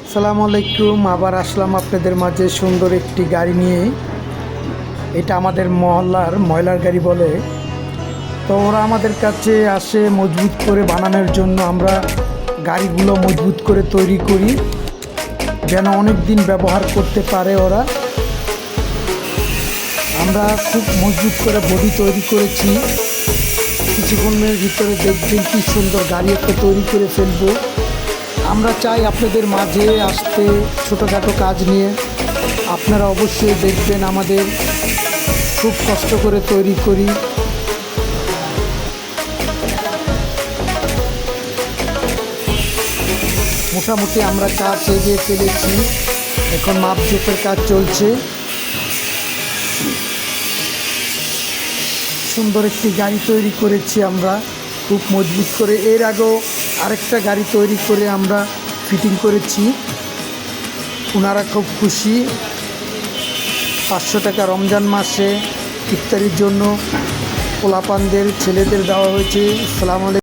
আসসালামু আলাইকুম। আবার আসলাম আপনাদের মাঝে সুন্দর একটি গাড়ি নিয়ে। এটা আমাদের মহল্লার ময়লার গাড়ি বলে। তো ওরা আমাদের কাছে আসে মজবুত করে বানানোর জন্য। আমরা গাড়িগুলো মজবুত করে তৈরি করি যেন অনেক দিন ব্যবহার করতে পারে ওরা। আমরা খুব মজবুত করে বডি তৈরি করেছি। কিছুক্ষণের ভিতরে দেখবেন কি সুন্দর গাড়ি একটা তৈরি করে ফেলবো। আমরা চাই আপনাদের মাঝে আসতে ছোটোখাটো কাজ নিয়ে। আপনারা অবশ্যই দেখবেন আমাদের খুব কষ্ট করে তৈরি করি। মোটামুটি আমরা কাজ এগিয়ে ফেলেছি, এখন মাপজোপের কাজ চলছে। সুন্দর একটি গাড়ি তৈরি করেছি আমরা খুব মজবুত করে। এর আগেও আরেকটা গাড়ি তৈরি করে আমরা ফিটিং করেছি, ওনারা খুব খুশি। 500 টাকা রমজান মাসে ইফতারির জন্য পোলাপানদের ছেলেদের দেওয়া হয়েছে। আসসালামু আলাইকুম।